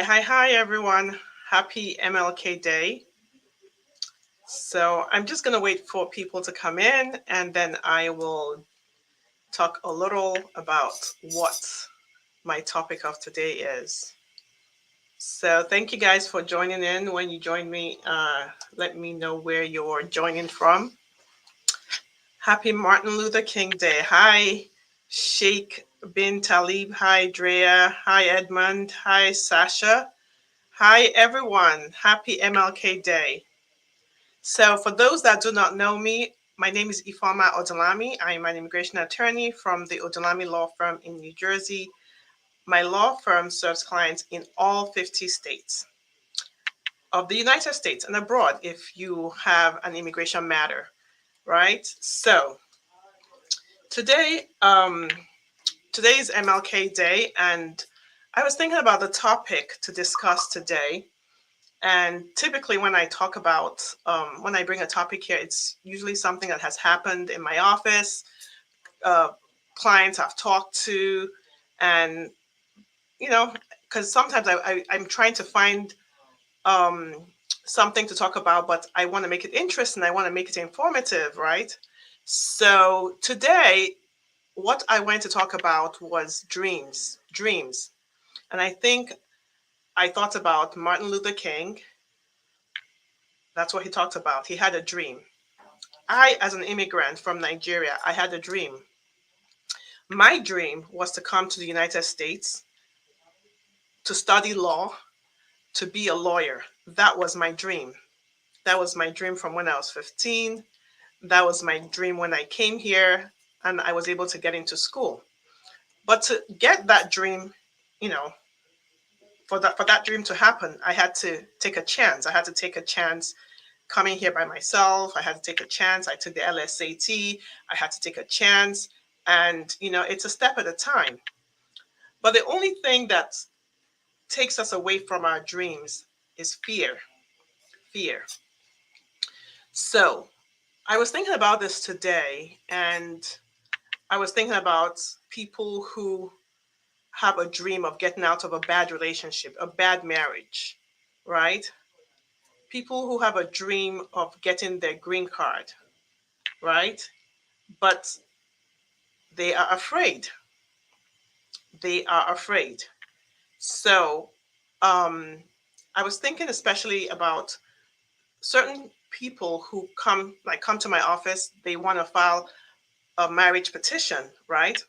Hi, everyone. Happy MLK Day. So I'm just going to wait for people to come in and then I will talk a little about what my topic of today is. So thank you guys for joining in. When you join me, let me know where you're joining from. Happy Martin Luther King Day. Hi, Sheikh bin Talib. Hi, Drea. Hi, Edmund. Hi, Sasha. Hi, everyone. Happy MLK Day. So, for those that do not know me, my name is Ifeoma Odolami. I am an immigration attorney from the Odolami Law Firm in New Jersey. My law firm serves clients in all 50 states of the United States and abroad if you have an immigration matter, right? So, today, today's MLK Day, and I was thinking about the topic to discuss today. And typically, when I talk about, when I bring a topic here, it's usually something that has happened in my office, uh, clients I've talked to, and, because sometimes I'm trying to find um, something to talk about, but I want to make it interesting. I want to make it informative, right? So today, what I wanted to talk about was dreams. And I think I thought about Martin Luther King. That's what he talked about. He had a dream. I, as an immigrant from Nigeria, I had a dream. My dream was to come to the United States to study law, to be a lawyer. That was my dream. That was my dream from when I was 15. That was my dream when I came here and I was able to get into school. But to get that dream, you know, for that dream to happen, I had to take a chance. I had to take a chance coming here by myself. I had to take a chance. I took the LSAT. I had to take a chance. And, it's a step at a time. But the only thing that takes us away from our dreams is fear. Fear. So I was thinking about this today, and I was thinking about people who have a dream of getting out of a bad relationship, a bad marriage, right? People who have a dream of getting their green card, right? But they are afraid. They are afraid. So um, I was thinking especially about certain people who come to my office. They want to file a marriage petition, right?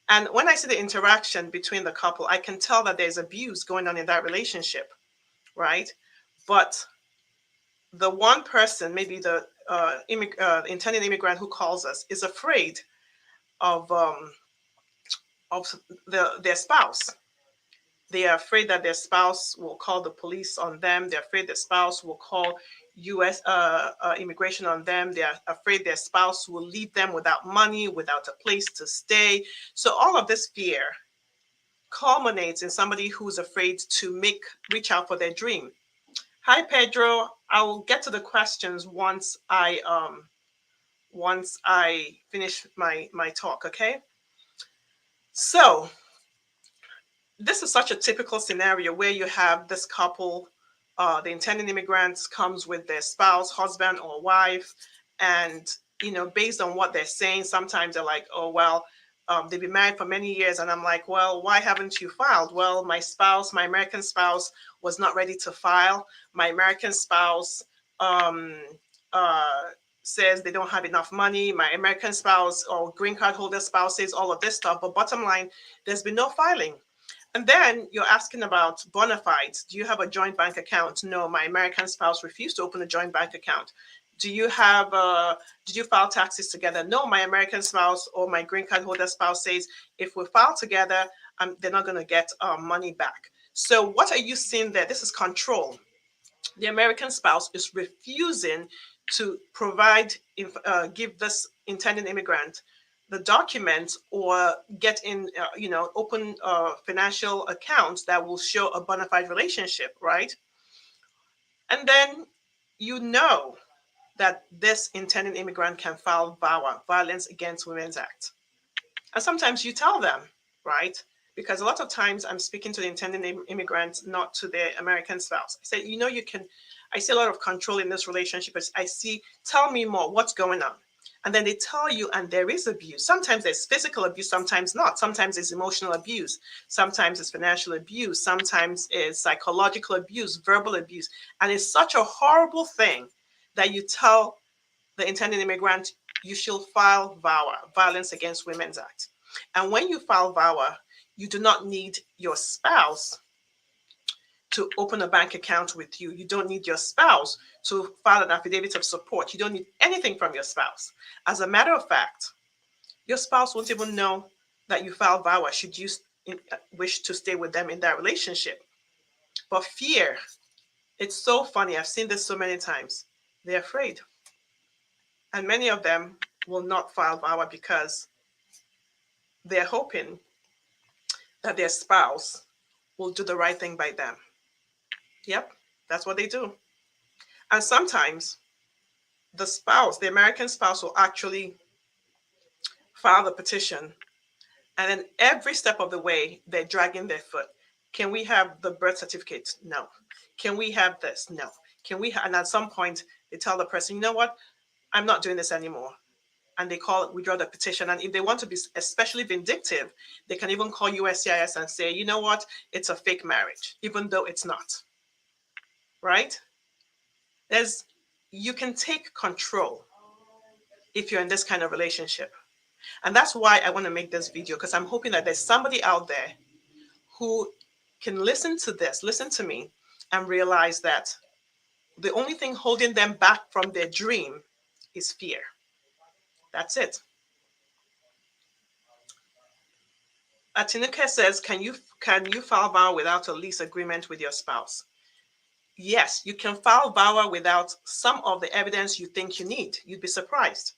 And when I see the interaction between the couple, I can tell that there's abuse going on in that relationship, right? But the one person, maybe the intended immigrant who calls us, is afraid of their spouse. They are afraid that their spouse will call the police on them. They're afraid their spouse will call U.S. Immigration on them. They're afraid their spouse will leave them without money, without a place to stay. So all of this fear culminates in somebody who's afraid to reach out for their dream. Hi, Pedro. I will get to the questions once I finish my talk. Okay. So this is such a typical scenario where you have this couple, the intending immigrants comes with their spouse, husband or wife, and based on what they're saying, sometimes they're like, oh well, they've been married for many years, and I'm like, well, why haven't you filed? Well, my American spouse, was not ready to file. My American spouse um, uh, says they don't have enough money. My American spouse or green card holder spouse says all of this stuff, but bottom line, there's been no filing. And then you're asking about bona fides. Do you have a joint bank account? No, my American spouse refused to open a joint bank account. Did you file taxes together? No, my American spouse or my green card holder spouse says if we file together, they're not going to get money back. So what are you seeing there? This is control. The American spouse is refusing to give this intended immigrant the documents or get in, open financial accounts that will show a bona fide relationship, right? And then that this intended immigrant can file VAWA, Violence Against Women's Act. And sometimes you tell them, right? Because a lot of times I'm speaking to the intending immigrants, not to their American spouse. I say, I see a lot of control in this relationship. I see, tell me more, what's going on? And then they tell you, and there is abuse. Sometimes there's physical abuse, sometimes not. Sometimes it's emotional abuse. Sometimes it's financial abuse. Sometimes it's psychological abuse, verbal abuse. And it's such a horrible thing that you tell the intending immigrant, you should file VAWA, Violence Against Women's Act. And when you file VAWA, you do not need your spouse to open a bank account with you. You don't need your spouse to file an affidavit of support. You don't need anything from your spouse. As a matter of fact, your spouse won't even know that you filed VAWA should you wish to stay with them in that relationship. But fear, it's so funny. I've seen this so many times. They're afraid. And many of them will not file VAWA because they're hoping that their spouse will do the right thing by them. Yep, that's what they do. And sometimes the spouse, the American spouse, will actually file the petition. And then every step of the way, they're dragging their foot. Can we have the birth certificate? No. Can we have this? No. Can we and at some point, they tell the person, you know what? I'm not doing this anymore. And they withdraw the petition. And if they want to be especially vindictive, they can even call USCIS and say, you know what? It's a fake marriage, even though it's not. Right? You can take control if you're in this kind of relationship. And that's why I want to make this video, because I'm hoping that there's somebody out there who can listen to this, listen to me, and realize that the only thing holding them back from their dream is fear. That's it. Atinuke says, can you file VAWA without a lease agreement with your spouse? Yes, you can file VAWA without some of the evidence you think you need. You'd be surprised.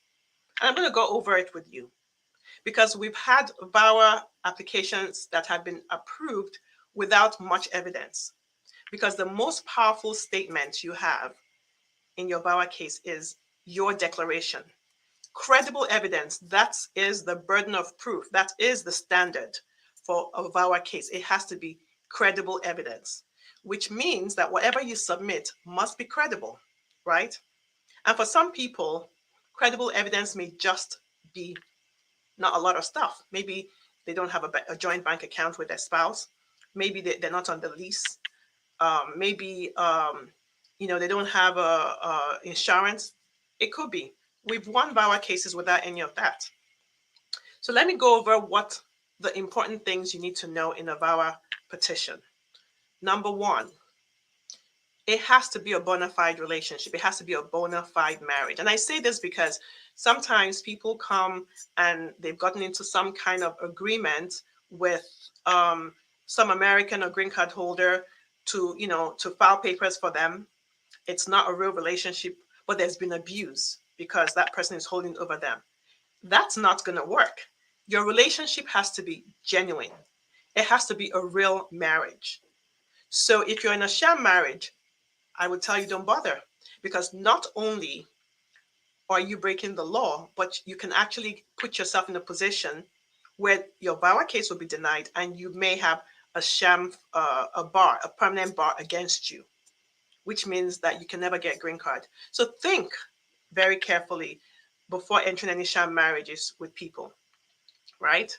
And I'm going to go over it with you, because we've had VAWA applications that have been approved without much evidence. Because the most powerful statement you have in your VAWA case is your declaration. Credible evidence, that is the burden of proof. That is the standard for a VAWA case. It has to be credible evidence, which means that whatever you submit must be credible, right? And for some people, credible evidence may just be not a lot of stuff. Maybe they don't have a joint bank account with their spouse. Maybe they're not on the lease. Maybe they don't have insurance. It could be. We've won VAWA cases without any of that. So let me go over what the important things you need to know in a VAWA petition. Number one, it has to be a bona fide relationship. It has to be a bona fide marriage. And I say this because sometimes people come and they've gotten into some kind of agreement with some American or green card holder to file papers for them. It's not a real relationship, but there's been abuse because that person is holding over them. That's not going to work. Your relationship has to be genuine. It has to be a real marriage. So if you're in a sham marriage, I would tell you don't bother, because not only are you breaking the law, but you can actually put yourself in a position where your VAWA case will be denied and you may have a sham, a permanent bar against you, which means that you can never get a green card. So think very carefully before entering any sham marriages with people, right?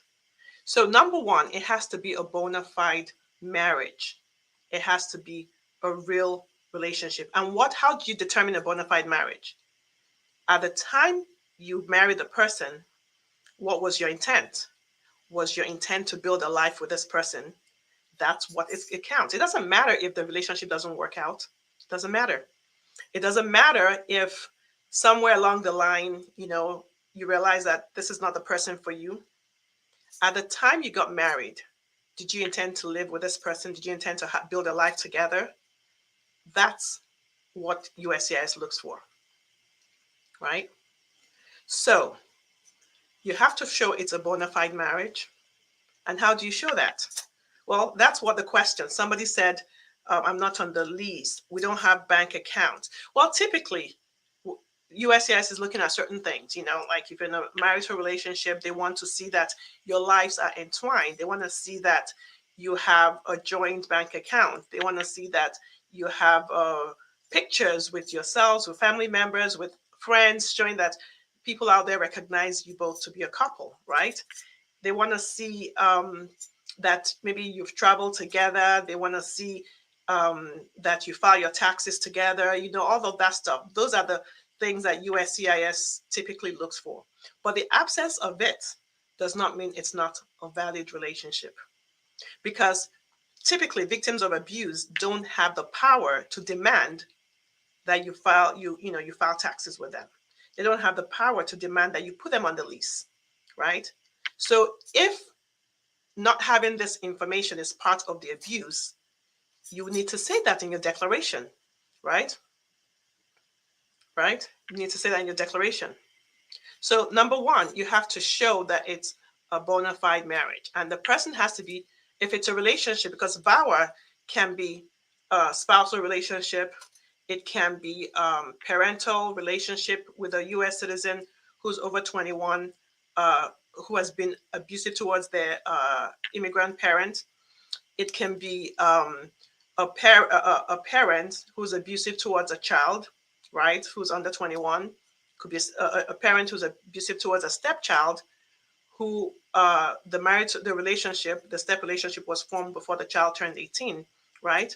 So number one, it has to be a bona fide marriage. It has to be a real relationship. And how do you determine a bona fide marriage? At the time you married the person, what was your intent? Was your intent to build a life with this person? That's what it counts. It doesn't matter if the relationship doesn't work out. It doesn't matter. It doesn't matter if somewhere along the line, you realize that this is not the person for you. At the time you got married, did you intend to live with this person? Did you intend to build a life together? That's what USCIS looks for, right? So you have to show it's a bona fide marriage. And how do you show that? Well, that's what the question. Somebody said, I'm not on the lease. We don't have bank accounts. Well, typically, USCIS is looking at certain things, like if you're in a marital relationship, they want to see that your lives are entwined. They want to see that you have a joint bank account. They want to see that you have pictures with yourselves, with family members, with friends, showing that people out there recognize you both to be a couple, right? They want to see that maybe you've traveled together. They want to see that you file your taxes together, all of that stuff. Those are the things that USCIS typically looks for. But the absence of it does not mean it's not a valid relationship, because typically victims of abuse don't have the power to demand that you file taxes with them. They don't have the power to demand that you put them on the lease, right? So if not having this information is part of the abuse, you need to say that in your declaration, right? Right? You need to say that in your declaration. So number one, you have to show that it's a bona fide marriage. And the person has to be, if it's a relationship, because VAWA can be a spousal relationship, it can be parental relationship with a U.S. citizen who's over 21, who has been abusive towards their immigrant parent. It can be a parent who's abusive towards a child, right, who's under 21. Could be a parent who's abusive towards a stepchild, who the step relationship was formed before the child turned 18, right?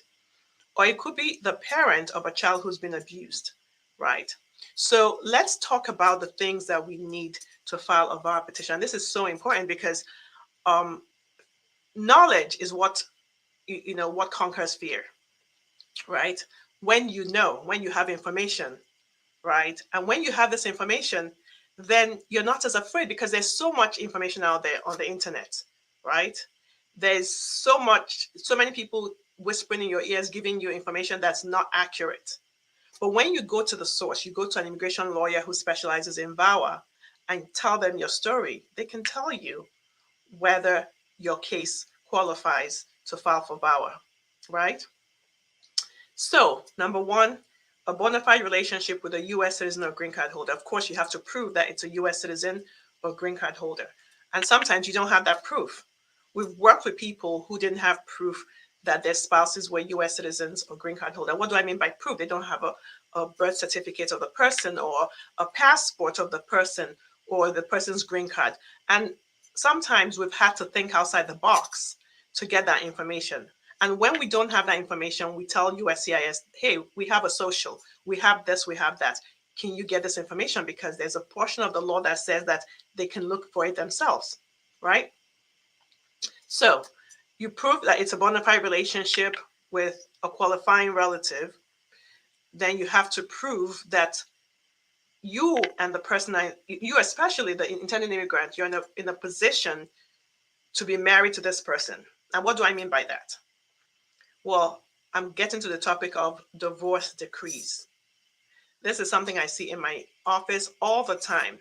Or it could be the parent of a child who's been abused, right? So let's talk about the things that we need to file a VAWA petition. This is so important because knowledge is what conquers fear, right? When you have information, right? And when you have this information, then you're not as afraid, because there's so much information out there on the internet, right? There's so many people whispering in your ears, giving you information that's not accurate. But when you go to the source, you go to an immigration lawyer who specializes in VAWA and tell them your story, they can tell you whether your case qualifies to file for VAWA, right? So, number one, a bona fide relationship with a U.S. citizen or green card holder. Of course, you have to prove that it's a U.S. citizen or green card holder. And sometimes you don't have that proof. We've worked with people who didn't have proof that their spouses were U.S. citizens or green card holder. What do I mean by proof? They don't have a birth certificate of the person, or a passport of the person, or the person's green card. And sometimes we've had to think outside the box to get that information. And when we don't have that information, we tell USCIS, hey, we have a social, we have this, we have that. Can you get this information? Because there's a portion of the law that says that they can look for it themselves, right? So you prove that it's a bona fide relationship with a qualifying relative. Then you have to prove that you and the person, you especially the intended immigrant, you're in a position to be married to this person. And what do I mean by that? Well, I'm getting to the topic of divorce decrees. This is something I see in my office all the time.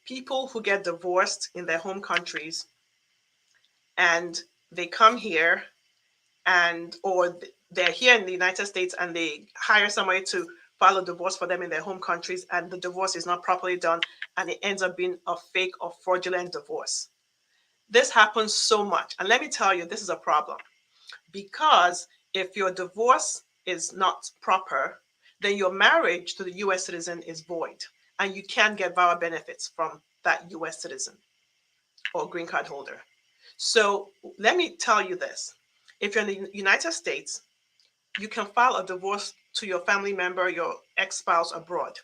People who get divorced in their home countries, and they come here, or they're here in the United States, and they hire somebody to file a divorce for them in their home countries, and the divorce is not properly done, and it ends up being a fake or fraudulent divorce. This happens so much. And let me tell you, this is a problem. Because if your divorce is not proper, then your marriage to the U.S. citizen is void, and you can't get VAWA benefits from that U.S. citizen or green card holder. So let me tell you this. If you're in the United States, you can file a divorce to your family member, your ex-spouse abroad,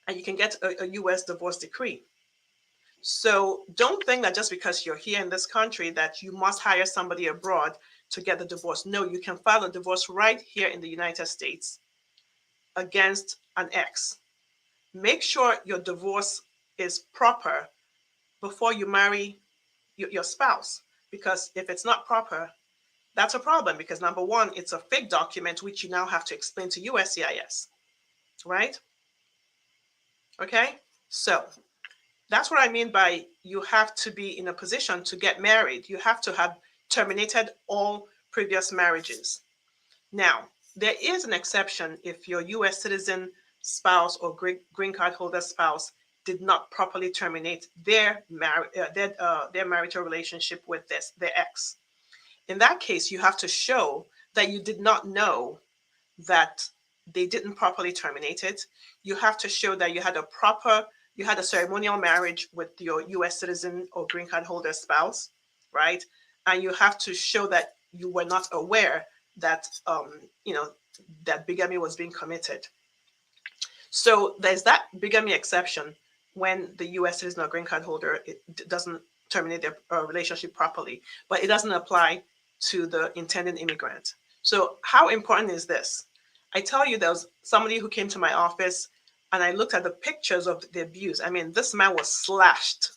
and you can get a U.S. divorce decree. So don't think that just because you're here in this country that you must hire somebody abroad to get the divorce. No, you can file a divorce right here in the United States against an ex. Make sure your divorce is proper before you marry your spouse, because if it's not proper, that's a problem, because number one, it's a fake document which you now have to explain to USCIS, right? Okay, so that's what I mean by you have to be in a position to get married. You have to have terminated all previous marriages. Now, there is an exception if your U.S. citizen spouse or green card holder spouse did not properly terminate their marital relationship with their ex. In that case, you have to show that you did not know that they didn't properly terminate it. You have to show that you had a ceremonial marriage with your US citizen or green card holder spouse, right? And you have to show that you were not aware that, that bigamy was being committed. So there's that bigamy exception when the US citizen or green card holder doesn't terminate their relationship properly, but it doesn't apply to the intended immigrant. So how important is this? I tell you, there was somebody who came to my office and I looked at the pictures of the abuse. I mean, this man was slashed.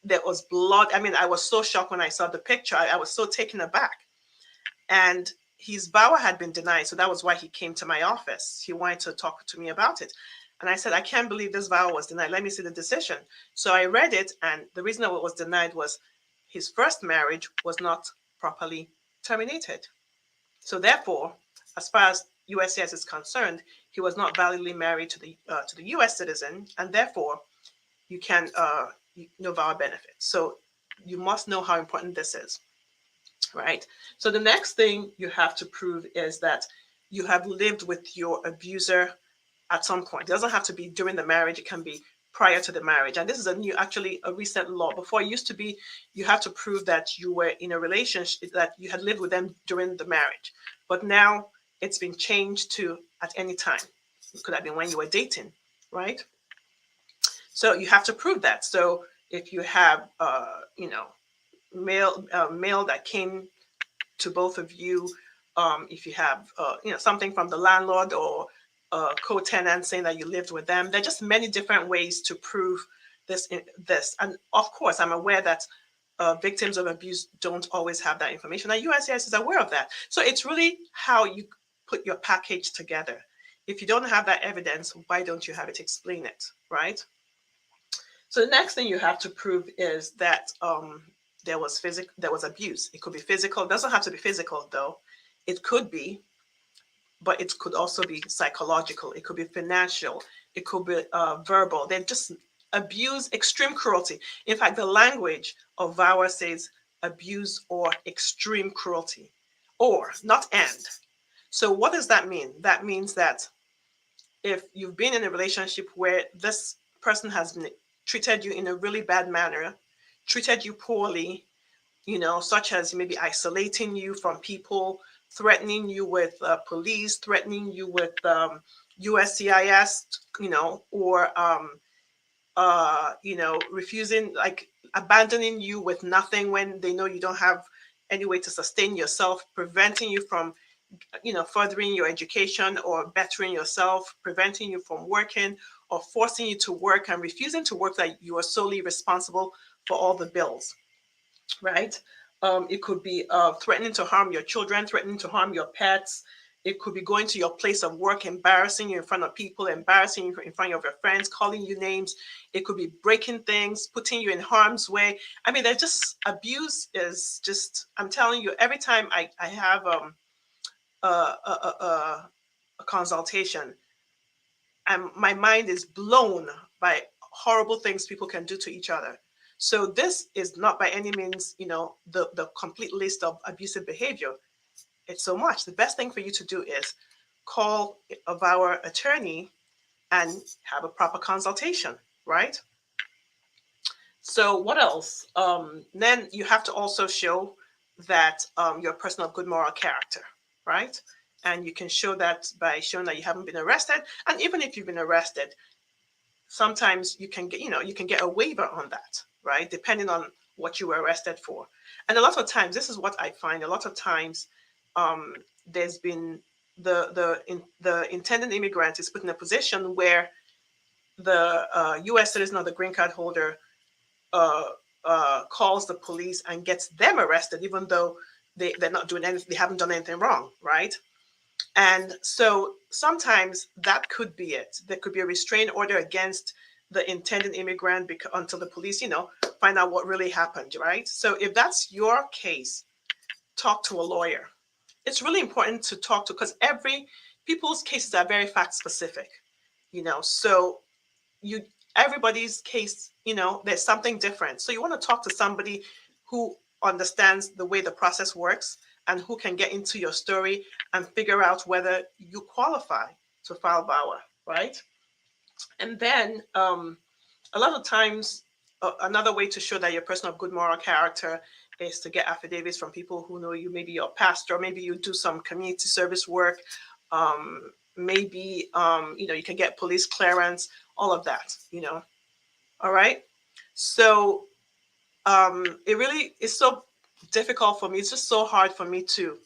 There was blood. I mean, I was so shocked when I saw the picture. I was so taken aback. And his VAWA had been denied. So that was why he came to my office. He wanted to talk to me about it. And I said, I can't believe this VAWA was denied. Let me see the decision. So I read it. And the reason that it was denied was his first marriage was not properly terminated. So therefore, as far as USCIS is concerned, he was not validly married to the US citizen, and therefore you can no VAWA benefit. So you must know how important this is, right? So the next thing you have to prove is that you have lived with your abuser at some point. It doesn't have to be during the marriage. It can be prior to the marriage. And this is a recent law. Before, it used to be you have to prove that you were in a relationship, that you had lived with them during the marriage. But now it's been changed to at any time. It could have been when you were dating, right? So you have to prove that. So if you have, mail that came to both of you, if you have, something from the landlord or co-tenant saying that you lived with them, there are just many different ways to prove this. And of course, I'm aware that victims of abuse don't always have that information, and USCIS is aware of that. So it's really how you put your package together. If you don't have that evidence, why don't you have it? Explain it, right? So the next thing you have to prove is that there was abuse. It could be physical. It doesn't have to be physical, though. It could be, but it could also be psychological. It could be financial. It could be verbal. They're just abuse, extreme cruelty. In fact, the language of VAWA says abuse or extreme cruelty, or not and. So what does that mean? That means that if you've been in a relationship where this person has treated you in a really bad manner, treated you poorly, such as maybe isolating you from people, threatening you with police, threatening you with USCIS, or refusing, like abandoning you with nothing when they know you don't have any way to sustain yourself, preventing you from furthering your education or bettering yourself, preventing you from working, or forcing you to work and refusing to work, that you are solely responsible for all the bills, right? It could be threatening to harm your children, threatening to harm your pets. It could be going to your place of work, embarrassing you in front of people, embarrassing you in front of your friends, calling you names. It could be breaking things, putting you in harm's way. I mean, there's just, abuse is just, I'm telling you, every time I have a consultation, and my mind is blown by horrible things people can do to each other. So this is not by any means, the complete list of abusive behavior. It's so much. The best thing for you to do is call a VAWA attorney and have a proper consultation, right? So what else? Then you have to also show that you're a person of good moral character, right? And you can show that by showing that you haven't been arrested. And even if you've been arrested, sometimes you can get a waiver on that, right? Depending on what you were arrested for. And a lot of times, this is what I find, a lot of times there's been the intended immigrant is put in a position where the US citizen or the green card holder calls the police and gets them arrested, even though they're not doing anything, they haven't done anything wrong, right? And so sometimes that could be it. There could be a restraining order against the intended immigrant until the police, find out what really happened, right? So if that's your case, talk to a lawyer. It's really important to talk to, because people's cases are very fact specific. So everybody's case, there's something different. So you want to talk to somebody who understands the way the process works and who can get into your story and figure out whether you qualify to file VAWA, right? And then a lot of times, another way to show that you're a person of good moral character is to get affidavits from people who know you. Maybe your pastor, maybe you do some community service work. Maybe, you can get police clearance, all of that, All right. So it really is so difficult for me. It's just so hard for me to,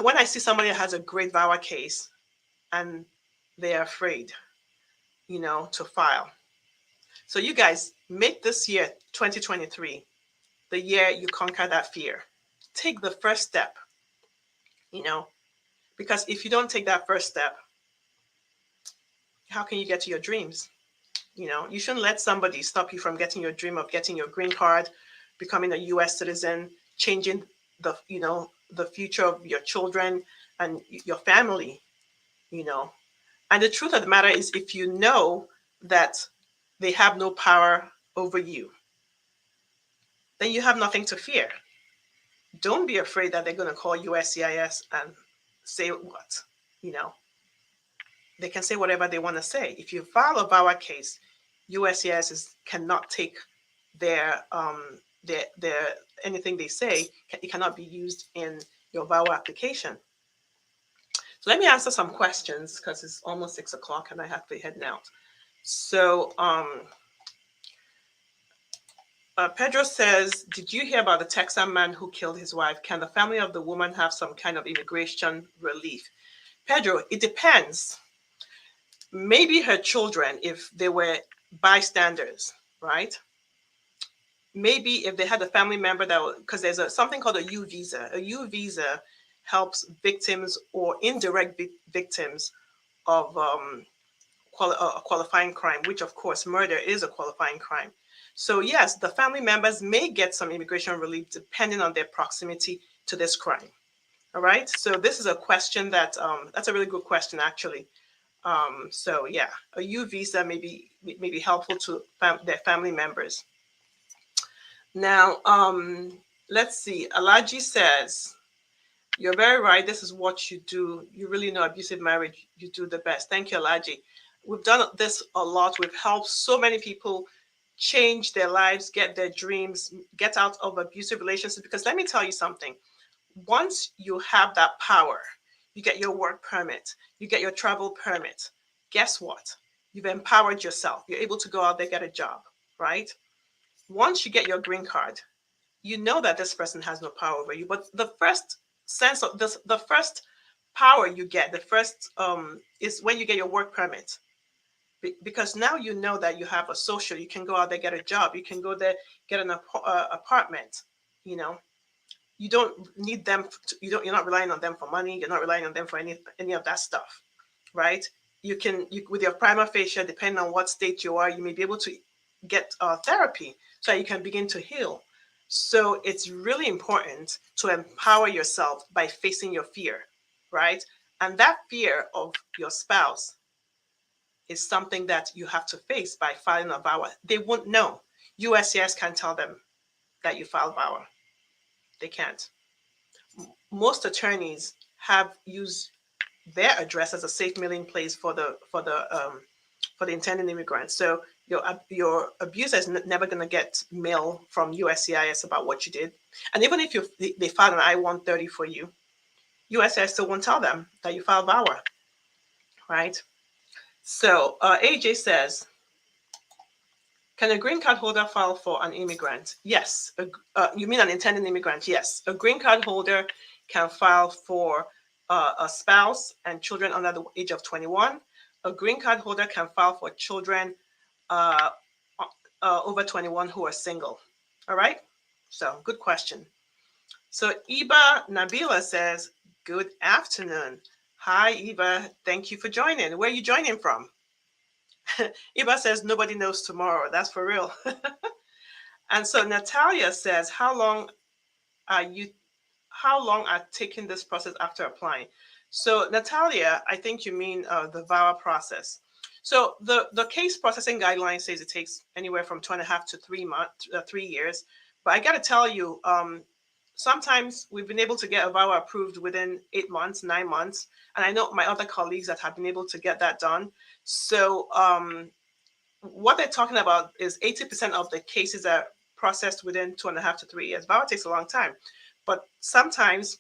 when I see somebody that has a great VAWA case and they're afraid, to file. So you guys make this year 2023 the year you conquer that fear. Take the first step, because if you don't take that first step, how can you get to your dreams? You shouldn't let somebody stop you from getting your dream of getting your green card, becoming a US citizen, changing the future of your children and your family, And the truth of the matter is, if you know that they have no power over you, then you have nothing to fear. Don't be afraid that they're going to call SJIS and say what, They can say whatever they want to say. If you file a VAWA case, SJIS cannot take their anything they say. It cannot be used in your VAWA application. So let me answer some questions because it's almost 6 o'clock and I have to head out. So Pedro says, did you hear about the Texan man who killed his wife? Can the family of the woman have some kind of immigration relief? Pedro, it depends. Maybe her children, if they were bystanders, right? Maybe if they had a family member because there's something called a U visa. A U visa helps victims or indirect victims of a qualifying crime, which of course murder is a qualifying crime. So yes, the family members may get some immigration relief depending on their proximity to this crime. All right. So this is a question that's a really good question, actually. So yeah, a U visa may be helpful to their family members. Now, let's see. Alaji says, you're very right. This is what you do. You really know abusive marriage. You do the best. Thank you, Alaji. We've done this a lot. We've helped so many people change their lives, get their dreams, get out of abusive relationships. Because let me tell you something. Once you have that power, you get your work permit, you get your travel permit. Guess what? You've empowered yourself. You're able to go out there, get a job, right? Once you get your green card, you know that this person has no power over you. But the first sense of this, the first power you get, the first is when you get your work permit. Because now you know that you have a social, you can go out there, get a job, you can go there, get an apartment, You don't need them. You're not relying on them for money. You're not relying on them for any of that stuff, right? You with your prima facie, depending on what state you are, you may be able to get therapy so you can begin to heal. So it's really important to empower yourself by facing your fear, right? And that fear of your spouse is something that you have to face by filing a VAWA. They won't know. USCIS can't tell them that you filed VAWA. They can't. Most attorneys have used their address as a safe mailing place for the intended immigrant. So your abuser is never going to get mail from USCIS about what you did. And even if they filed an I-130 for you, USCIS still won't tell them that you filed VAWA, right? So AJ says, can a green card holder file for an immigrant? Yes. You mean an intended immigrant? Yes. A green card holder can file for a spouse and children under the age of 21. A green card holder can file for children over 21 who are single. All right. So good question. So Iba Nabila says, good afternoon. Hi, Iba. Thank you for joining. Where are you joining from? Iba says, nobody knows tomorrow. That's for real. And so Natalia says, how long are taking this process after applying? So Natalia, I think you mean the VAWA process. So the case processing guideline says it takes anywhere from 2.5 to 3 years. But I got to tell you, sometimes we've been able to get a VAWA approved within 8 months, 9 months. And I know my other colleagues that have been able to get that done. So what they're talking about is 80% of the cases are processed within 2.5 to 3 years. VAWA takes a long time. But sometimes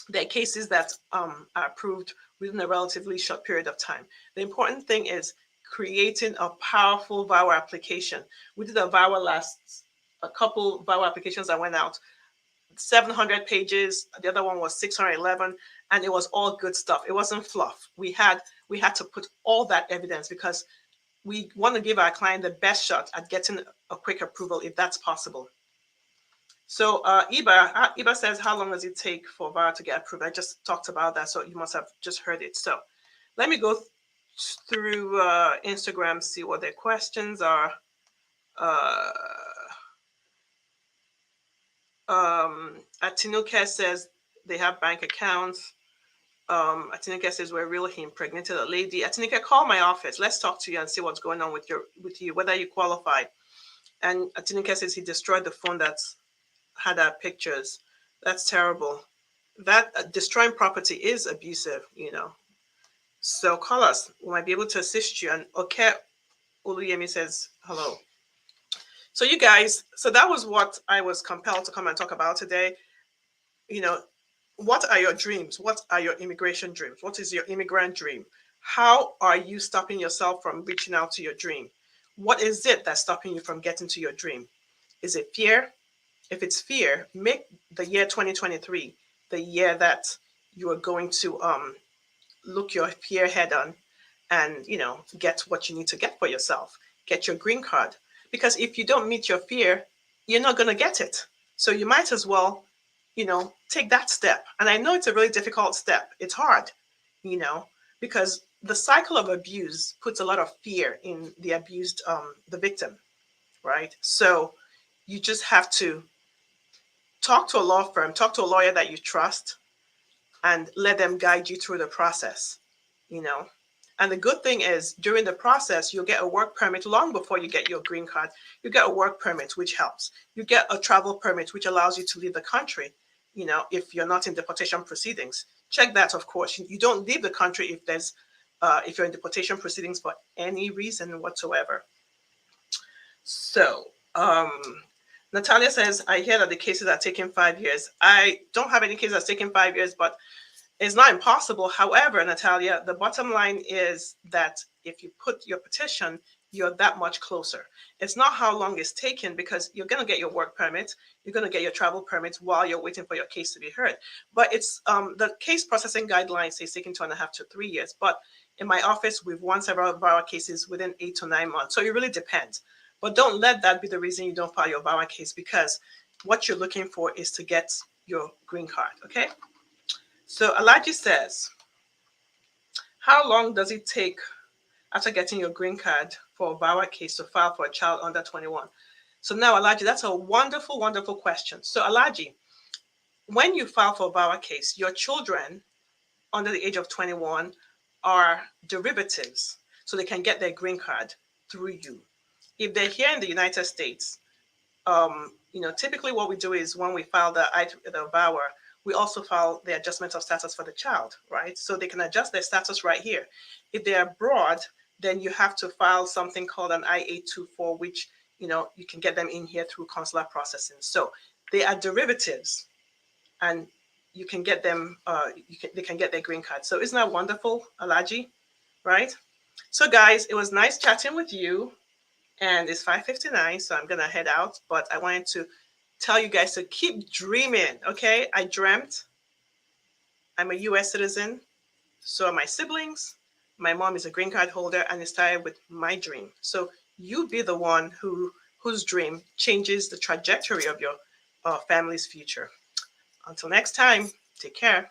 there are cases that are approved within a relatively short period of time. The important thing is creating a powerful VAWA application. We did a couple VAWA applications that went out, 700 pages. The other one was 611, and it was all good stuff. It wasn't fluff. We had to put all that evidence because we want to give our client the best shot at getting a quick approval if that's possible. So Iba says, how long does it take for VAWA to get approved? I just talked about that, so you must have just heard it. So let me go through Instagram, see what their questions are. Atinuke says they have bank accounts. Atinuke says we're real. He impregnated a lady. Atinuke, call my office. Let's talk to you and see what's going on with you, whether you qualify. And Atinuke says he destroyed the phone that's had our pictures. That's terrible. That destroying property is abusive, you know. So call us. We might be able to assist you. And okay, Oluyemi says hello. So you guys, so that was what I was compelled to come and talk about today. You know, what are your dreams? What are your immigration dreams? What is your immigrant dream? How are you stopping yourself from reaching out to your dream? What is it that's stopping you from getting to your dream? Is it fear? If it's fear, make the year 2023 the year that you are going to look your fear head on and, you know, get what you need to get for yourself. Get your green card. Because if you don't meet your fear, you're not going to get it. So you might as well, you know, take that step. And I know it's a really difficult step. It's hard, you know, because the cycle of abuse puts a lot of fear in the abused, the victim, right? So you just have to talk to a law firm, talk to a lawyer that you trust, and let them guide you through the process, you know. And the good thing is during the process, you'll get a work permit long before you get your green card. You get a work permit, which helps. You get a travel permit, which allows you to leave the country, you know, if you're not in deportation proceedings. Check that, of course. You don't leave the country if you're in deportation proceedings for any reason whatsoever. So, Natalia says, I hear that the cases are taking 5 years. I don't have any cases that's taking 5 years, but it's not impossible. However, Natalia, the bottom line is that if you put your petition, you're that much closer. It's not how long it's taken because you're going to get your work permit. You're going to get your travel permits while you're waiting for your case to be heard. But it's the case processing guidelines say it's taking 2.5 to 3 years. But in my office, we've won several VAWA cases within 8 to 9 months. So it really depends. But don't let that be the reason you don't file your VAWA case, because what you're looking for is to get your green card, okay? So Alaji says, how long does it take after getting your green card for a VAWA case to file for a child under 21? So now, Alaji, that's a wonderful, wonderful question. So Alaji, when you file for a VAWA case, your children under the age of 21 are derivatives, so they can get their green card through you. If they're here in the United States, you know, typically what we do is when we file the VAWA, we also file the adjustment of status for the child, right? So they can adjust their status right here. If they're abroad, then you have to file something called an I-824, which, you know, you can get them in here through consular processing. So they are derivatives, and you can get them, they can get their green card. So isn't that wonderful, Alaji, right? So guys, it was nice chatting with you. And it's 5:59, so I'm gonna head out. But I wanted to tell you guys to keep dreaming, okay? I dreamt. I'm a US citizen. So are my siblings. My mom is a green card holder, and it started with my dream. So you be the one whose dream changes the trajectory of your family's future. Until next time, take care.